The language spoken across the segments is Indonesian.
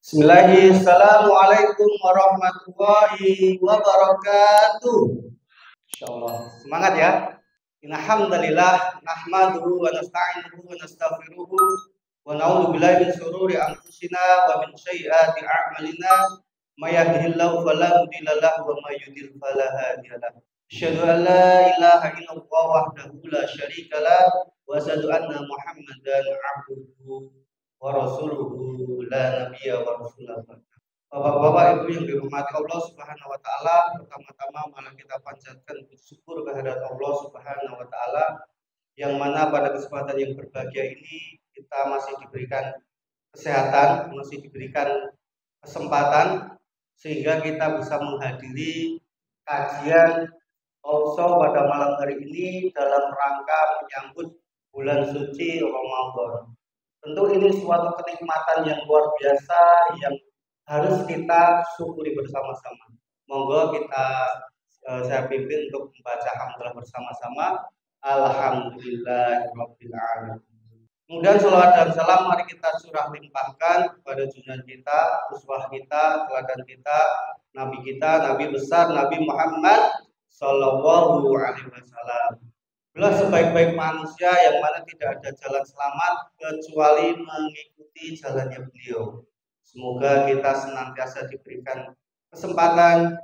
Bismillahirrahmanirrahim. Assalamualaikum warahmatullahi wabarakatuh. Insyaallah. Semangat ya. Innal hamdalillah nahmaduhu wa nasta'inuhu wa nastaghfiruhu wa na'udzu billahi min shururi anfusina wa min sayyiati a'malina. May yahdihillahu fala mudilla lahu wa may yudlil fala hadiya lahu. Asyhadu an la ilaha illallah wahdahu la syarika lahu wa asyhadu anna Muhammadan 'abduhu wa rasuluhu la nabiyya wa rasulah. Bapak-bapak, Ibu yang dirahmati Allah Subhanahu wa taala, pertama-tama malah kita panjatkan bersyukur kehadirat Allah Subhanahu wa taala yang mana pada kesempatan yang berbahagia ini kita masih diberikan kesehatan, masih diberikan kesempatan sehingga kita bisa menghadiri kajian talkshow pada malam hari ini dalam rangka menyambut bulan suci Ramadan. Tentu ini suatu kenikmatan yang luar biasa yang harus kita syukuri bersama-sama. Monggo saya pimpin untuk membaca hamdalah bersama-sama. Alhamdulillahirabbil alamin. Kemudian sholawat dan salam mari kita surah limpahkan kepada junjungan kita, uswah kita, teladan kita, Nabi besar Nabi Muhammad sallallahu alaihi wasallam. Beliau sebaik-baik manusia yang mana tidak ada jalan selamat kecuali mengikuti jalannya beliau. Semoga kita senantiasa diberikan kesempatan,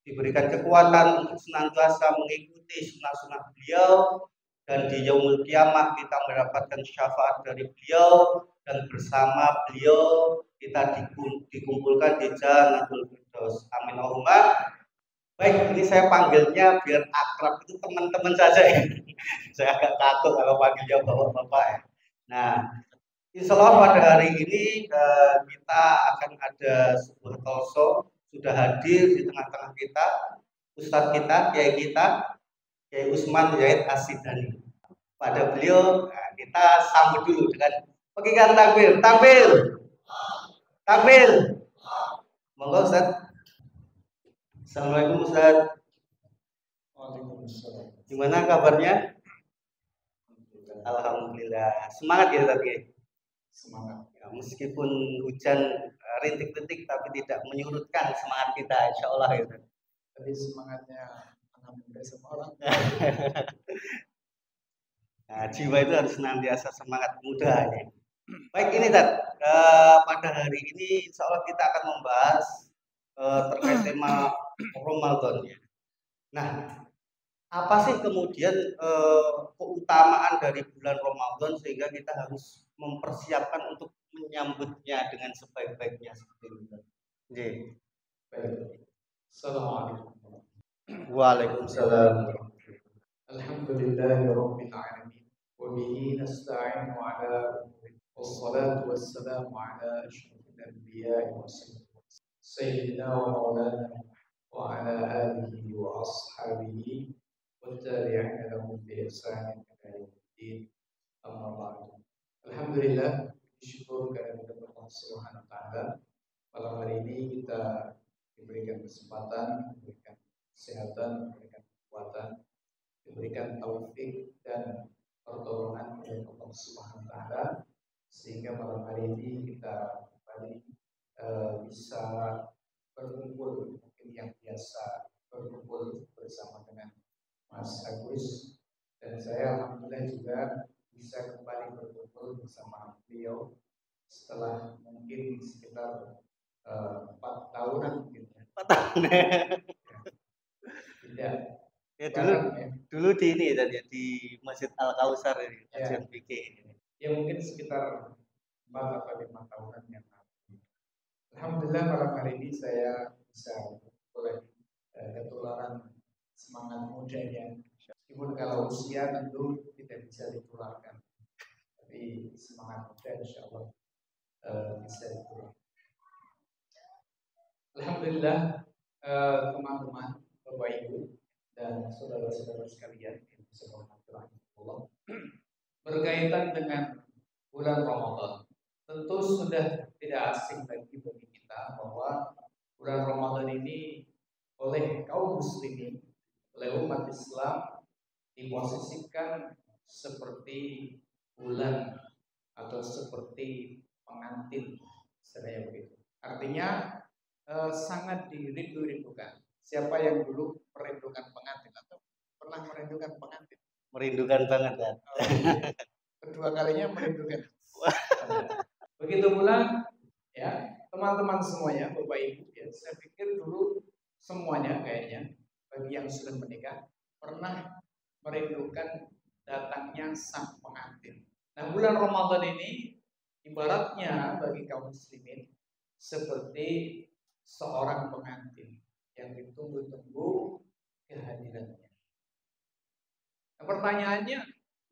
diberikan kekuatan untuk senantiasa mengikuti sunnah-sunnah beliau, dan di yaumul kiamah kita mendapatkan syafaat dari beliau, dan bersama beliau kita dikumpulkan di Jannatul Firdaus. Amin Allahumma. Baik, ini saya panggilnya biar akrab itu teman-teman saja ya. Saya agak takut kalau panggilnya bapak-bapak ya. Nah, insya Allah pada hari ini kita akan ada sebuah talkshow sudah hadir di tengah-tengah kita, Ustadz kita, Kiai Usman Zahid Asidani. Pada beliau kita sambut dulu dengan pekikan takbir, takbir. Monggo Ustadz. Assalamualaikum Ustaz. Waalaikumsalam. Gimana kabarnya? Alhamdulillah. Semangat ya Ustaz ya? Semangat. Ya, meskipun hujan rintik-rintik tapi tidak menyurutkan semangat kita, insya Allah ya Ustaz. Tapi semangatnya anak muda semua orang. Nah, jiwa itu harus senantiasa semangat muda ya. Baik ini Ustaz, pada hari ini insya Allah kita akan membahas terkait tema Ramadan ya. Nah, apa sih kemudian keutamaan dari bulan Ramadan sehingga kita harus mempersiapkan untuk menyambutnya dengan sebaik-baiknya seperti itu. Nggih. Baik. Assalamualaikum. Waalaikumsalam. Alhamdulillahirabbil alamin. Wa bihi nasta'inu ala umuri wassalatu wassalamu ala asyrafil anbiya'i sayyidina wa maulana wa ala alihi wa ashabihi wa tabi'ina lahum bi ihsan ila yaumiddin. Amma ba'du. Alhamdulillah, syukur kepada Allah Subhanahu wa taala. Malam hari ini kita diberikan kesempatan, diberikan kesehatan, diberikan kekuatan, diberikan taufik dan pertolongan oleh Allah Subhanahu wa taala sehingga malam hari ini kita kembali bisa berkumpul mungkin yang biasa berkumpul bersama dengan Mas Agus, dan saya alhamdulillah juga bisa kembali berkumpul bersama beliau setelah mungkin sekitar 4 tahunan mungkin ya. 4 tahun. Tidak. Ya dulu di ini tadi di Masjid Al Kausar ini, kajian fikih. Ya mungkin sekitar 4 atau 5 tahunan yang lalu. Alhamdulillah malam hari ini saya bisa oleh ketularan semangat mudanya. Meskipun kalau usia tentu tidak bisa ditularkan, tapi semangat muda insya Allah bisa ditularkan. Alhamdulillah teman-teman, Bapak Ibu dan saudara-saudara sekalian yang berhormat Allah, berkaitan dengan bulan Ramadan, tentu sudah tidak asing bagi kita bahwa bulan Ramadan ini oleh kaum muslimin, oleh umat Islam diposisikan seperti bulan atau seperti pengantin, istilahnya begitu. Artinya sangat dirindu-rindukan. Siapa yang dulu merindukan pengantin atau pernah merindukan pengantin? Merindukan banget kan. Kedua kalinya merindukan. Begitu pula ya teman-teman semuanya, Bapak Ibu, ya, saya pikir dulu semuanya kayaknya bagi yang sudah menikah pernah merindukan datangnya sang pengantin. Nah, bulan Ramadan ini ibaratnya bagi kaum muslimin seperti seorang pengantin yang ditunggu-tunggu kehadirannya. Nah, pertanyaannya,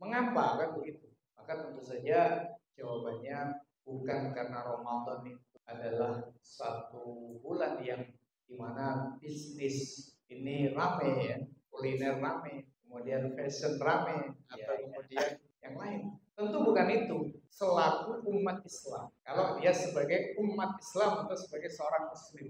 mengapa kan begitu? Maka tentu saja jawabannya bukan karena Ramadan itu adalah satu bulan yang dimana bisnis ini rame ya, kuliner rame, kemudian fashion rame, atau kemudian yang lain. Tentu bukan itu. Selaku umat Islam, kalau dia sebagai umat Islam atau sebagai seorang muslim.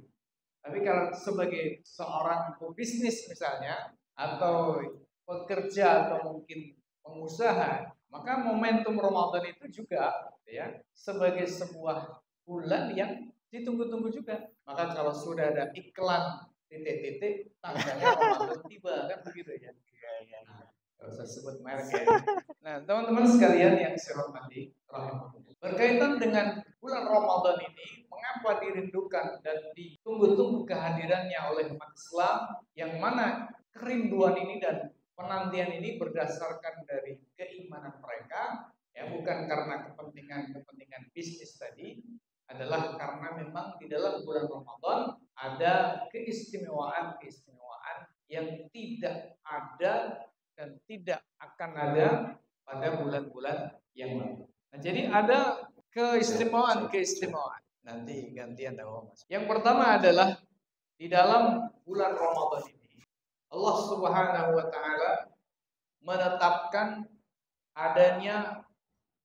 Tapi kalau sebagai seorang pebisnis misalnya, atau pekerja atau mungkin pengusaha, maka momentum Ramadan itu juga ya sebagai sebuah bulan yang ditunggu-tunggu juga. Maka kalau sudah ada iklan titik-titik tandanya Ramadan tiba, kan begitu ya. Nah, usah sebut merek ya. Nah, teman-teman sekalian yang saya hormati, berkaitan dengan bulan Ramadan ini, mengapa dirindukan dan ditunggu-tunggu kehadirannya oleh umat Islam, yang mana kerinduan ini dan penantian ini berdasarkan dari keimanan mereka, ya bukan karena kepentingan bisnis tadi, adalah karena memang di dalam bulan Ramadan ada keistimewaan-keistimewaan yang tidak ada dan tidak akan ada pada bulan-bulan yang lalu. Nah, jadi ada keistimewaan. Nanti gantian dah Mas. Yang pertama adalah di dalam bulan Ramadan ini Allah Subhanahu wa taala menetapkan adanya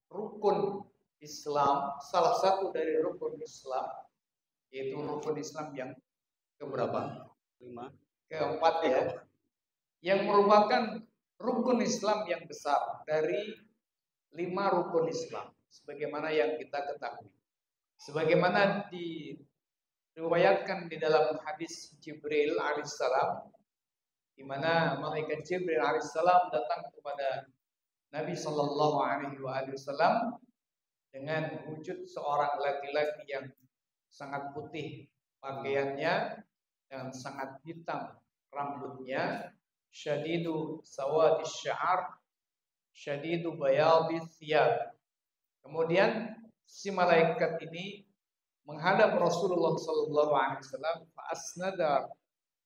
rukun Islam, salah satu dari rukun Islam, yaitu rukun Islam yang keberapa? 5. Keempat ya. Yang merupakan rukun Islam yang besar dari 5 rukun Islam, sebagaimana yang kita ketahui. Sebagaimana diriwayatkan di dalam hadis Jibril alaihissalam, di mana malaikat Jibril alaihissalam datang kepada Nabi Shallallahu Alaihi Wasallam dengan wujud seorang laki-laki yang sangat putih pakaiannya dan sangat hitam rambutnya, syadidu sawadis sya'ar, syadidu bayadis thiyab. Kemudian si malaikat ini menghadap Rasulullah sallallahu alaihi wasallam, fa asnada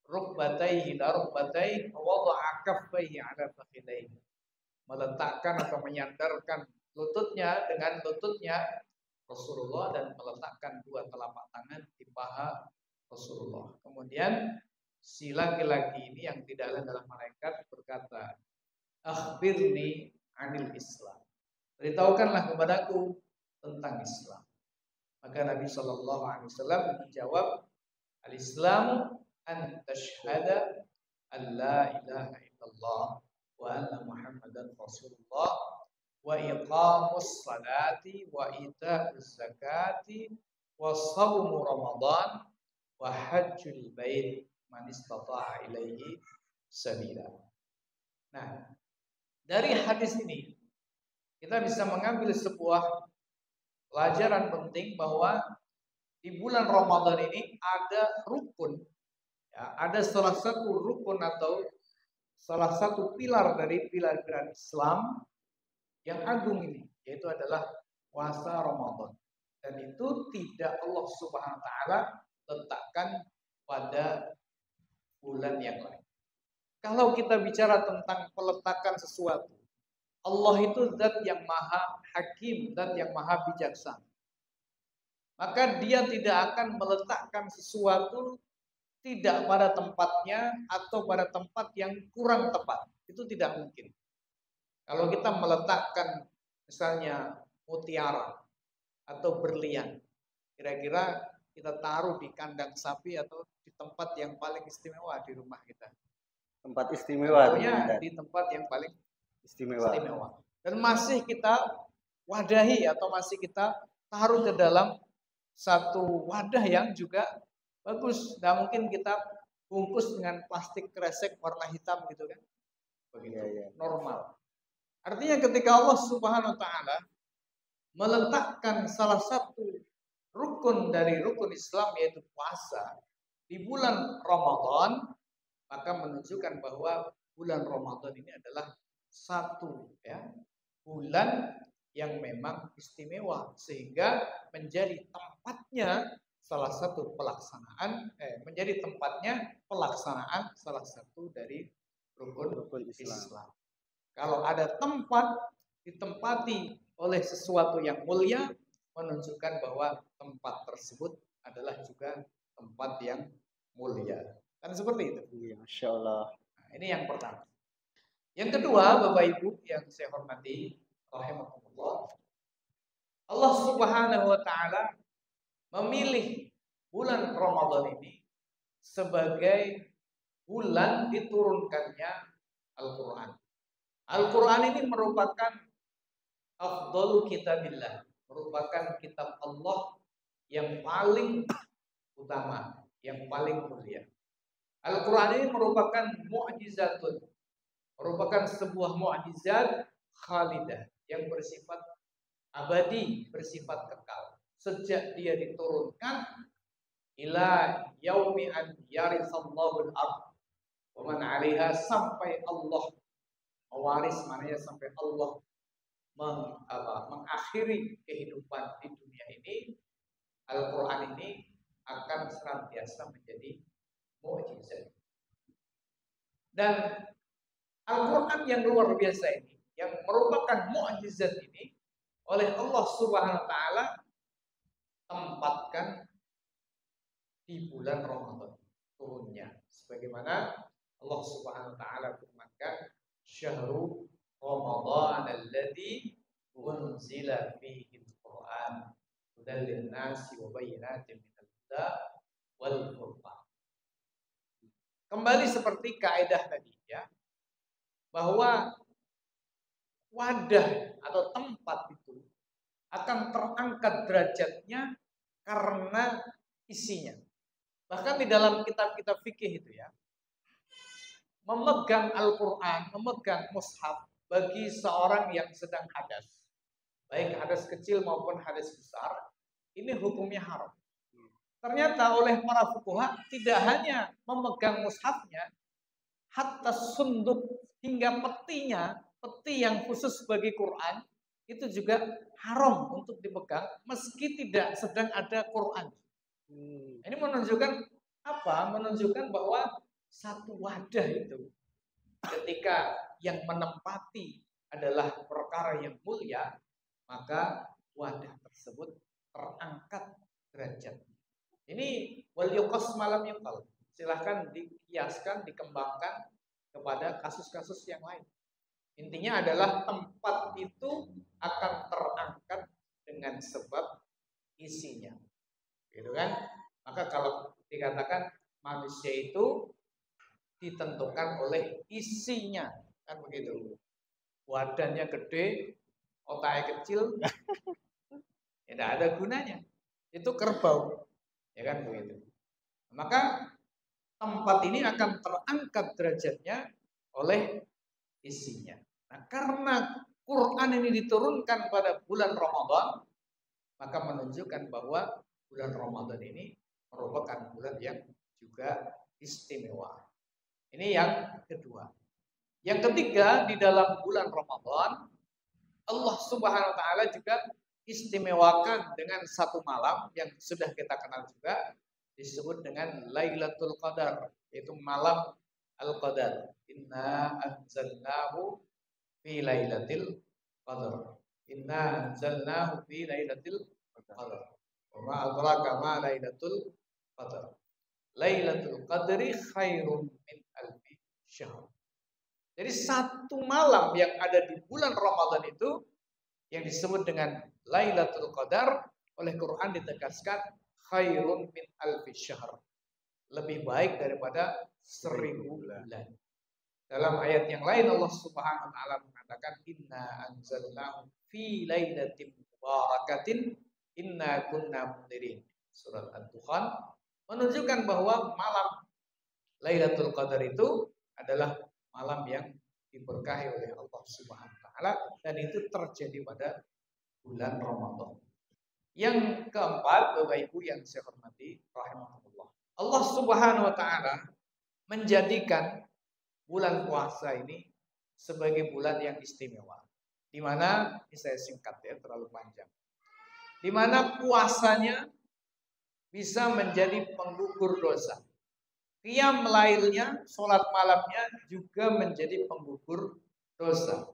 rukbatayhi ila rukbatayhi wa wada'a kaffayhi ala fakhidayhi. Meletakkan atau menyandarkan lututnya dengan lututnya Rasulullah dan meletakkan dua telapak tangan di paha Rasulullah. Kemudian si laki-laki ini yang tidak lain adalah malaikat berkata, "Akhbirni 'anil Islam." Beritahukanlah kepadaku tentang Islam. Maka Nabi Shallallahu Alaihi Wasallam menjawab, "Al-Islamu an tashhada an la ilaha illallah wa anna Muhammadan Rasulullah wa iqamus salati wa ita'uz zakati wa shaumu Ramadan wa hajjul bait man istata'a ilaihi sabila." Nah, dari hadis ini kita bisa mengambil sebuah pelajaran penting bahwa di bulan Ramadan ini ada rukun, ya, ada salah satu rukun atau salah satu pilar dari pilar-pilar Islam yang agung ini, yaitu adalah puasa Ramadan. Dan itu tidak Allah Subhanahu wa taala letakkan pada bulan yang lain. Kalau kita bicara tentang peletakan sesuatu, Allah itu zat yang maha hakim, zat yang maha bijaksana. Maka dia tidak akan meletakkan sesuatu tidak pada tempatnya atau pada tempat yang kurang tepat. Itu tidak mungkin. Kalau kita meletakkan misalnya mutiara atau berlian, kira-kira kita taruh di kandang sapi atau di tempat yang paling istimewa di rumah kita. Tempat istimewa. Tentunya di tempat yang paling istimewa. Dan masih kita wadahi atau masih kita taruh ke dalam satu wadah yang juga bagus. Nah, mungkin kita bungkus dengan plastik kresek warna hitam gitu kan. Begitu, normal. Artinya ketika Allah Subhanahu wa taala meletakkan salah satu rukun dari rukun Islam yaitu puasa di bulan Ramadan, maka menunjukkan bahwa bulan Ramadan ini adalah satu bulan yang memang istimewa sehingga menjadi tempatnya salah satu menjadi tempatnya pelaksanaan salah satu dari rukun Islam. Kalau ada tempat ditempati oleh sesuatu yang mulia, menunjukkan bahwa tempat tersebut adalah juga tempat yang mulia. Kan seperti itu. Iya, Masya Allah. Nah, ini yang pertama. Yang kedua, Bapak Ibu yang saya hormati, rahimakumullah, Allah Subhanahu wa taala memilih bulan Ramadan ini sebagai bulan diturunkannya Al-Qur'an. Al-Qur'an ini merupakan afdalu kitabillah, merupakan kitab Allah yang paling utama, yang paling mulia. Al-Qur'an ini merupakan mu'jizatun, merupakan sebuah mukjizat khalidah yang bersifat abadi, bersifat kekal. Sejak dia diturunkan ila yaumi an yarisallahu al-ard wa man 'alaiha, sampai Allah mewaris, maknanya sampai Allah mengakhiri kehidupan di dunia ini, Al-Qur'an ini akan senantiasa menjadi mukjizat. Dan Al-Quran yang luar biasa ini, yang merupakan mukjizat ini, oleh Allah Subhanahu wa taala tempatkan di bulan Ramadan turunnya. Sebagaimana Allah Subhanahu wa taala firmankan, "Syahrul Ramadan alladzi unzila fihi al-Qur'an hudan lin-nasi wa bayyinatin minal huda wal furqan." Kembali seperti kaidah tadi bahwa wadah atau tempat itu akan terangkat derajatnya karena isinya. Bahkan di dalam kitab-kitab fikih itu memegang Al-Quran, memegang mushaf bagi seorang yang sedang hadas, baik hadas kecil maupun hadas besar, ini hukumnya haram. Ternyata oleh para fuqaha tidak hanya memegang mushafnya, hatta sunduk, hingga petinya, peti yang khusus bagi Quran, itu juga haram untuk dipegang meski tidak sedang ada Quran. Ini menunjukkan apa? Menunjukkan bahwa satu wadah itu, ketika yang menempati adalah perkara yang mulia, maka wadah tersebut terangkat derajatnya. Ini wal yuqas malam yuqal. Silahkan dikiaskan, dikembangkan kepada kasus-kasus yang lain. Intinya adalah tempat itu akan terangkat dengan sebab isinya. Gitu kan? Maka kalau dikatakan manusia itu ditentukan oleh isinya, kan begitu. Wadahnya gede, otaknya kecil, tidak ada gunanya. Itu kerbau, ya kan begitu. Maka tempat ini akan terangkat derajatnya oleh isinya. Nah, karena Quran ini diturunkan pada bulan Ramadan, maka menunjukkan bahwa bulan Ramadan ini merupakan bulan yang juga istimewa. Ini yang kedua. Yang ketiga, di dalam bulan Ramadan, Allah Subhanahu wa taala juga istimewakan dengan satu malam yang sudah kita kenal juga, disebut dengan Lailatul Qadar, yaitu malam Al-Qadar. Inna anzalnahu fi Lailatul Qadar. Inna anzalnahu fi Lailatul Qadar. Wa ma adraka ma Lailatul Qadar. Lailatul Qadri khairun min alfi syahr. Jadi satu malam yang ada di bulan Ramadan itu yang disebut dengan Lailatul Qadar, oleh Quran ditegaskan khairun min alfi syahr, lebih baik daripada 1000 bulan. Dalam ayat yang lain Allah Subhanahu wa taala mengatakan inna anzalnahu fi lailatin mubarakatin inna kunna mundirin. surat Ad-Dukhan, menunjukkan bahwa malam Lailatul Qadar itu adalah malam yang diberkahi oleh Allah Subhanahu wa taala, dan itu terjadi pada bulan Ramadan. Yang keempat, Bapak Ibu yang saya hormati rahimahullah, Allah Subhanahu wa taala menjadikan bulan puasa ini sebagai bulan yang istimewa. Di mana, ini saya singkat ya, terlalu panjang. Di mana puasanya bisa menjadi penggugur dosa. Qiyam lailnya, sholat malamnya juga menjadi penggugur dosa.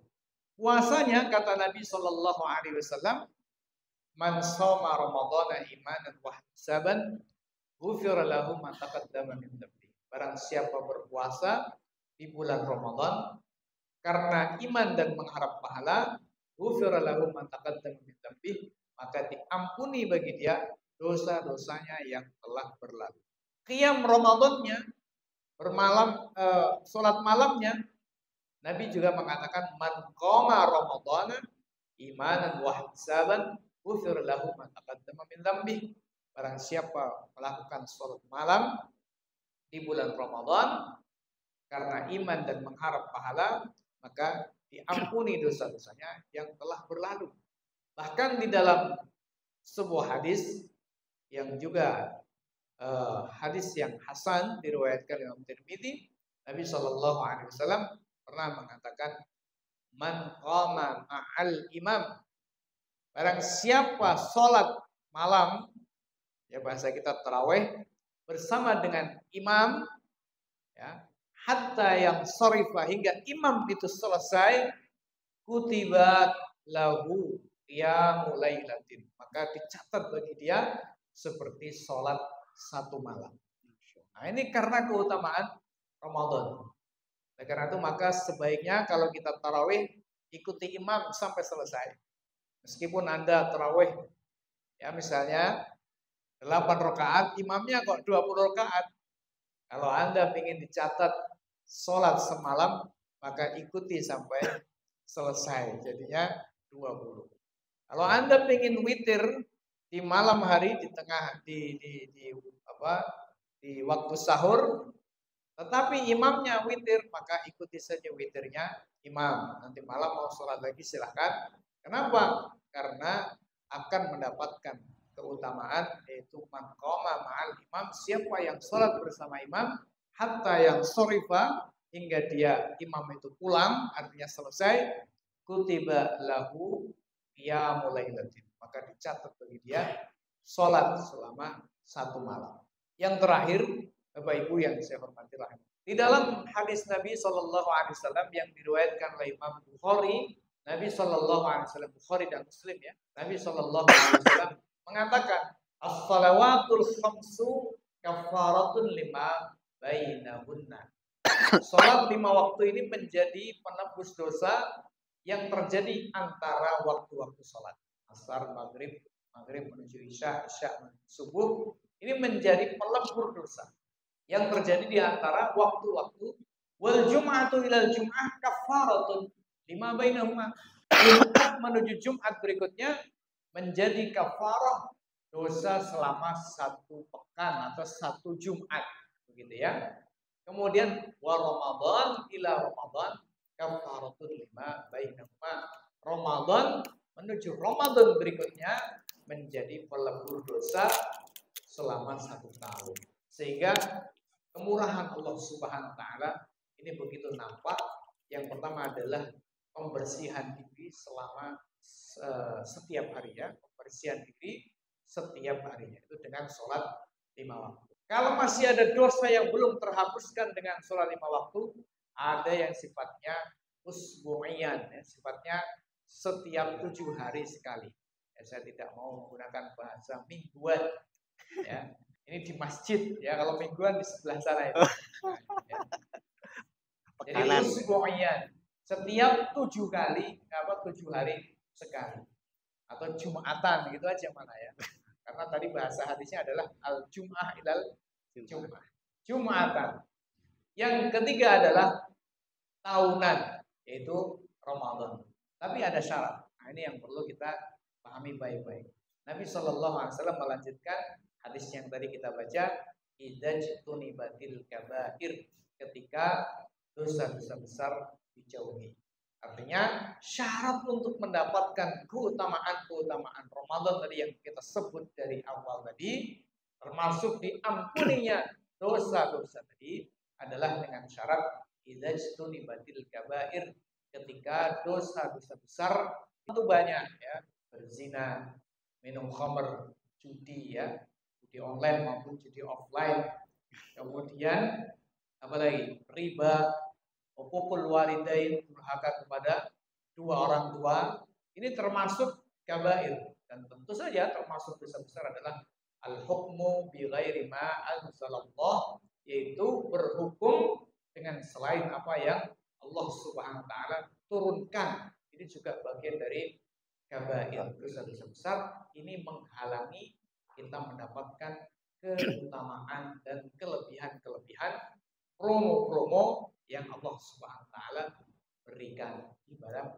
Puasanya, kata Nabi Shallallahu Alaihi Wasallam, man shoma Ramadhana imanan wa ihtisaban ghufira lahu ma taqaddama min dhanbi. Barang siapa berpuasa di bulan Ramadan karena iman dan mengharap pahala, ghufira lahu ma taqaddama min dhanbi, maka diampuni bagi dia dosa-dosanya yang telah berlalu. Qiyam Ramadannya, bermalam, sholat malamnya, Nabi juga mengatakan man qama Ramadhana imanan wa ihtisaban ghufira lahu ma taqaddama min dhanbi. Barang siapa melakukan sholat malam di bulan Ramadan karena iman dan mengharap pahala, maka diampuni dosa-dosanya yang telah berlalu. Bahkan di dalam sebuah hadis yang juga hadis yang hasan diriwayatkan oleh Tirmidzi, Nabi Shallallahu Alaihi Wasallam pernah mengatakan, man qama ma'al imam, barang siapa sholat malam, ya bahasa kita tarawih, bersama dengan imam, ya, hatta yang sorifah, hingga imam itu selesai, kutibat lahu qiyamul lailatin, maka dicatat bagi dia seperti sholat satu malam. Nah, ini karena keutamaan Ramadan. Oleh karena itu maka sebaiknya kalau kita tarawih ikuti imam sampai selesai. Meskipun Anda tarawih ya misalnya 8 rakaat, imamnya kok 20 rakaat. Kalau Anda ingin dicatat sholat semalam, maka ikuti sampai selesai. Jadinya 20. Kalau Anda ingin witir di malam hari, di tengah di waktu sahur, tetapi imamnya witir, maka ikuti saja witirnya imam. Nanti malam mau sholat lagi silahkan. Kenapa? Karena akan mendapatkan keutamaan, yaitu man qama ma'al imam, siapa yang sholat bersama imam hatta yang sorifa, hingga dia imam itu pulang, artinya selesai, kutiba lahu qiyamul lailatin, maka dicatat bagi dia sholat selama satu malam. Yang terakhir, Bapak Ibu yang saya hormati rahimah, di dalam hadis Nabi Shallallahu Alaihi Wasallam yang diriwayatkan oleh Imam Bukhari, Nabi Shallallahu Alaihi Wasallam, Bukhari dan Muslim ya, Nabi Shallallahu Alaihi Wasallam mengatakan, as-salawatul khamsu kafaratun lima bainahunna. Salat 5 waktu ini menjadi penebus dosa yang terjadi antara waktu-waktu salat. Asar, maghrib menuju isya, isya menuju subuh. Ini menjadi pelebur dosa yang terjadi di antara waktu-waktu. Wal jum'atu ilal jum'ah kafaratun lima bainahuma. Jumat menuju Jumat berikutnya menjadi kafarah dosa selama 1 pekan atau 1 Jumat, begitu ya. Kemudian wa Ramadan ila Ramadan kafaratun lima bainahuma. Ramadan menuju Ramadan berikutnya menjadi pelebur dosa selama 1 tahun. Sehingga kemurahan Allah Subhanahu wa taala ini begitu nampak. Yang pertama adalah pembersihan diri selama setiap harinya, pembersihan diri setiap harinya itu dengan sholat 5 waktu. Kalau masih ada dosa yang belum terhapuskan dengan sholat 5 waktu, ada yang sifatnya usbu'iyan, ya, sifatnya setiap 7 hari sekali. Ya, saya tidak mau menggunakan bahasa mingguan. Ya, ini di masjid ya, kalau mingguan di sebelah sana itu. Ya. Jadi usbu'iyan, setiap 7 kali, 7 hari sekali, atau Jumatan gitu aja mana ya. Karena tadi bahasa hadisnya adalah al-jum'ah ilal jum'ah, Jumatan. Yang ketiga adalah tahunan, yaitu Ramadan. Tapi ada syarat. Nah, ini yang perlu kita pahami baik-baik. Nabi Shallallahu Alaihi Wasallam melanjutkan Hadis yang tadi kita baca, idzajtunibatil kabair, ketika dosa-dosa besar dijauhi. Artinya syarat untuk mendapatkan keutamaan Ramadan tadi yang kita sebut dari awal tadi, termasuk diampuninya dosa-dosa tadi, adalah dengan syarat idzajtunibatil kabair, ketika dosa-dosa besar itu banyak ya, berzina, minum khamr, judi ya, judi online maupun judi offline. Kemudian apalagi riba, uququl walidain, durhaka kepada dua orang tua, ini termasuk kabair. Dan tentu saja termasuk dosa besar adalah al-hukmu bi ghairi ma anzalallah, yaitu berhukum dengan selain apa yang Allah Subhanahu wa taala turunkan. Ini juga bagian dari kabair, dosa-dosa besar. Ini menghalangi kita mendapatkan keutamaan dan kelebihan-kelebihan, promo-promo yang Allah Subhanahu wa taala berikan di bulan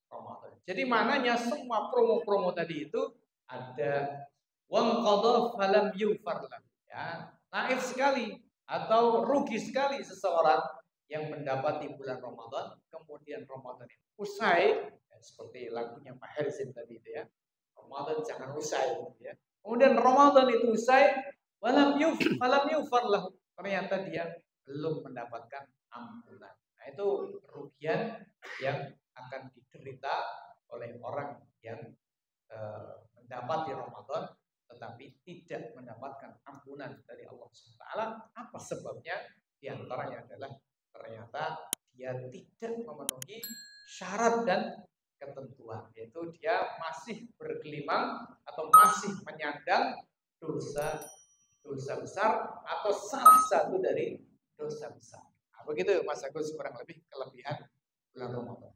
Ramadan. Jadi maknanya semua promo-promo tadi itu ada wang qadha falam yufar lahu, ya. Naif sekali atau rugi sekali seseorang yang mendapati bulan Ramadan, kemudian Ramadan itu usai, ya, seperti lagunya Pak Herzin tadi itu ya. Ramadan jangan usai ya. Kemudian Ramadan itu usai, falam yufar lahu, ternyata dia belum mendapatkan ampunan. Nah, itu kerugian yang akan diderita oleh orang yang mendapati Ramadan tetapi tidak mendapatkan ampunan dari Allah SWT. Apa sebabnya? Di antaranya adalah ternyata dia tidak memenuhi syarat dan ketentuan, yaitu dia masih bergelimang atau masih menyandang dosa besar atau salah satu dari dosa besar. Nah, begitu Mas Agus kurang lebih kelebihan bulan Ramadan.